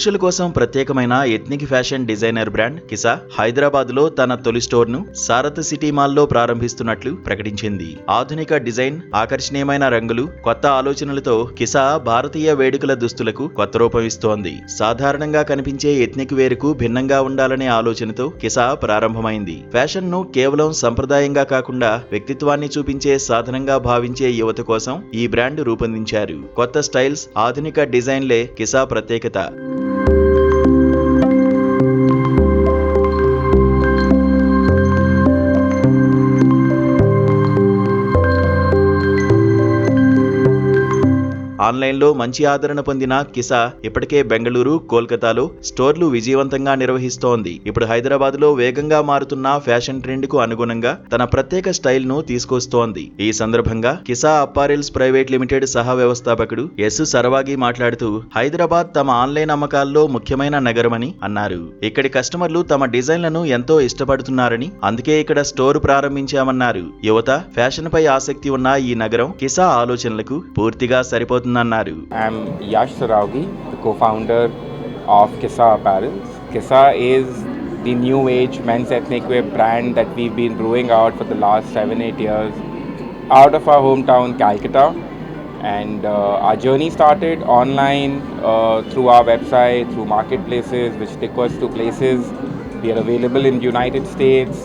పురుషుల కోసం ప్రత్యేకమైన ఎథ్నిక్ ఫ్యాషన్ డిజైనర్ బ్రాండ్ కిసా హైదరాబాద్లో తన తొలి స్టోర్ను సారథ్ సిటీ మాల్లో ప్రారంభిస్తున్నట్లు ప్రకటించింది. ఆధునిక డిజైన్, ఆకర్షణీయమైన రంగులు, కొత్త ఆలోచనలతో కిసా భారతీయ వేడుకల దుస్తులకు కొత్త రూపం ఇస్తోంది. సాధారణంగా కనిపించే ఎథ్నిక్ వేరుకు భిన్నంగా ఉండాలనే ఆలోచనతో కిసా ప్రారంభమైంది. ఫ్యాషన్ ను కేవలం సంప్రదాయంగా కాకుండా వ్యక్తిత్వాన్ని చూపించే సాధనంగా భావించే యువత కోసం ఈ బ్రాండ్ రూపొందించారు. కొత్త స్టైల్స్, ఆధునిక డిజైన్లే కిసా ప్రత్యేకత. ఆన్లైన్లో మంచి ఆదరణ పొందిన కిసా ఇప్పటికే బెంగళూరు, కోల్కతాలో స్టోర్లు విజయవంతంగా నిర్వహిస్తోంది. ఇప్పుడు హైదరాబాద్లో వేగంగా మారుతున్న ఫ్యాషన్ ట్రెండ్ కు అనుగుణంగా తన ప్రత్యేక స్టైల్ ను తీసుకొస్తోంది. ఈ సందర్భంగా కిసా అప్పారెల్స్ ప్రైవేట్ లిమిటెడ్ సహ వ్యవస్థాపకుడు ఎస్ సర్వాగి మాట్లాడుతూ హైదరాబాద్ తమ ఆన్లైన్ అమ్మకాల్లో ముఖ్యమైన నగరమని అన్నారు. ఇక్కడి కస్టమర్లు తమ డిజైన్లను ఎంతో ఇష్టపడుతున్నారని, అందుకే ఇక్కడ స్టోర్ ప్రారంభించామన్నారు. యువత, ఫ్యాషన్ పై ఆసక్తి ఉన్న ఈ నగరం కిసా ఆలోచనలకు పూర్తిగా సరిపోతుంది. I'm Yash Sarawgi, the co-founder of Kisa Apparels. Kisa is the new age men's ethnic wear brand that we've been brewing out for the last 7-8 years out of our hometown Calcutta, and our journey started online through our website, through marketplaces which take us to places. We are available in United States,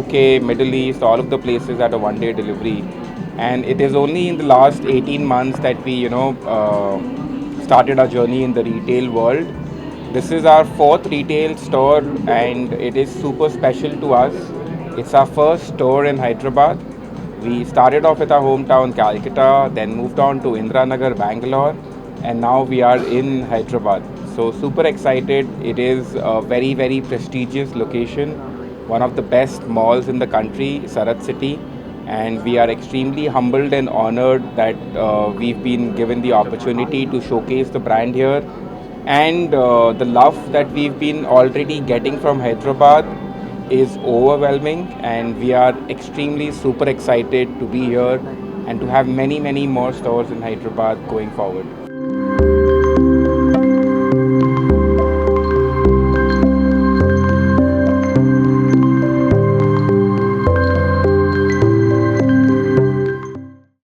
UK, Middle East, all of the places at a one-day delivery. And it is only in the last 18 months that we started our journey in the retail world. This is our 4th retail store and it is super special to us. It's our first store in Hyderabad. We started off with our hometown Calcutta, then moved on to Indiranagar, Bangalore, and now we are in Hyderabad. So super excited. It is a very, very prestigious location, one of the best malls in the country, Sarat City. And we are extremely humbled and honored that we've been given the opportunity to showcase the brand here. And the love that we've been already getting from Hyderabad is overwhelming, and we are extremely super excited to be here and to have many, many more stores in Hyderabad going forward.